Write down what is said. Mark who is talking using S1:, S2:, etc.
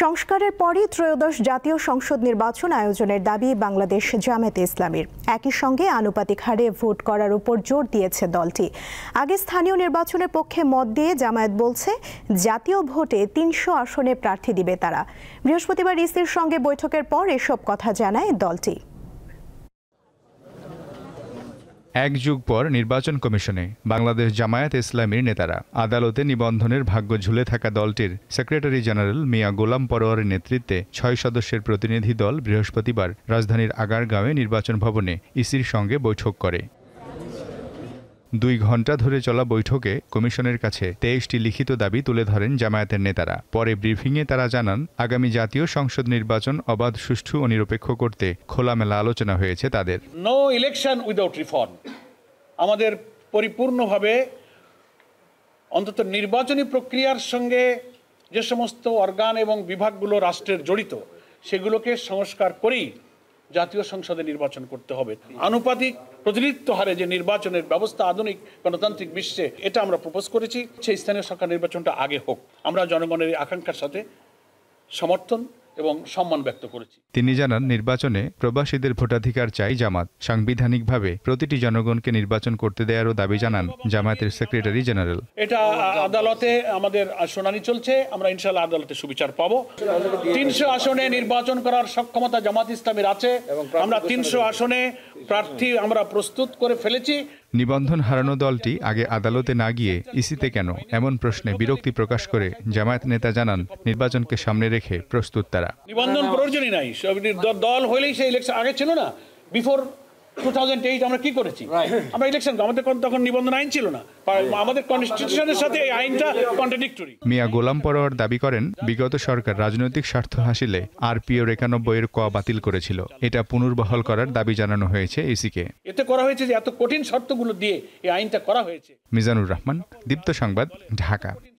S1: সংস্কারের পরই ত্রয়োদশ জাতীয় সংসদ নির্বাচন আয়োজনের দাবি বাংলাদেশ জামায়াতে ইসলামীর। একই সঙ্গে আনুপাতিক হারে ভোট করার উপর জোর দিয়েছে দলটি। আগে স্থানীয় নির্বাচনের পক্ষে মত দিয়ে জামায়াত বলছে জাতীয় ভোটে ৩০০ আসনে প্রার্থী দিবে তারা। বৃহস্পতিবার ইসির সঙ্গে বৈঠকের পর এসব কথা জানায় দলটি।
S2: এক যুগ পর নির্বাচন কমিশনে বাংলাদেশ জামায়াত ইসলামীর নেতারা আদালতে নিবন্ধনের ভাগ্য ঝুলে থাকা দলটির সেক্রেটারি জেনারেল মিয়া গোলাম পরোয়ারের নেতৃত্বে ৬ সদস্যের প্রতিনিধি দল বৃহস্পতিবার রাজধানীর আগারগাঁওয়ে নির্বাচন ভবনে ইসির সঙ্গে বৈঠক করে। ২ ঘণ্টা ধরে চলা বৈঠকে কমিশনের কাছে ২৩টি লিখিত দাবি তুলে ধরেন জামায়াতের নেতারা। পরে ব্রিফিংয়ে তারা জানান, আগামী জাতীয় সংসদ নির্বাচন অবাধ, সুষ্ঠু ও নিরপেক্ষ করতে খোলামেলা আলোচনা হয়েছে তাদের।
S3: No election without reform. আমাদের পরিপূর্ণভাবে অন্তত নির্বাচনী প্রক্রিয়ার সঙ্গে যে সমস্ত অর্গান এবং বিভাগগুলো রাষ্ট্রের জড়িত সেগুলোকে সংস্কার করেই জাতীয় সংসদে নির্বাচন করতে হবে। আনুপাতিক প্রতিনিধিত্ব হারে যে নির্বাচনের ব্যবস্থা আধুনিক গণতান্ত্রিক বিশ্বে, এটা আমরা প্রপোজ করেছি। সেই স্থানীয় সরকার নির্বাচনটা আগে হোক। আমরা জনগণের আকাঙ্ক্ষার সাথে সমর্থন এবং সম্মান ব্যক্ত করেছি।
S2: তিনি জানান, নির্বাচনে প্রবাসীদের ভোটাধিকার চাই জামাত। সাংবিধানিকভাবে প্রতিটি জনগণকে নির্বাচন করতে দেওয়ারও দাবি জানান জামায়াতের সেক্রেটারি জেনারেল।
S3: এটা আদালতে আমাদের শুনানি চলছে, আমরা ইনশাআল্লাহ আদালতে সুবিচার পাবো। ৩০০ আসনে নির্বাচন করার সক্ষমতা জামাত ইসলামীর আছে। আমরা ৩০০ আসনে প্রার্থী আমরা প্রস্তুত করে ফেলেছি।
S2: নিবন্ধন হারানো দলটি আগে আদালতে না গিয়ে ইসিতে কেন, এমন প্রশ্নে বিরক্তি প্রকাশ করে জামায়াত নেতা জানান, নির্বাচনকে সামনে রেখে প্রস্তুত তারা।
S3: নিবন্ধন প্রয়োজনই নাই, দল হলেই সেই ইলেকশন আগে ছিল না। বিফোর 2008 আমরা কি করেছি? আমরা ইলেকশন, আমাদের তখন নিবন্ধন আইন ছিল না। আমাদের কনস্টিটিউশনের সাথে এই আইনটা কন্ট্রাডিক্টরি।
S2: মিয়া গোলাম পরোয়ার দাবি করেন, বিগত সরকার রাজনৈতিক স্বার্থ হাসিলে RPO ৯১ এর ক বাতিল করেছিল। এটা পুনর্বহাল করার দাবি জানানো হয়েছে ইসিকে।
S3: এতে করা হয়েছে যে এত কঠিন শর্তগুলো দিয়ে এই আইনটা করা হয়েছে।
S2: মিজানুর রহমান, দীপ্ত সংবাদ, ঢাকা।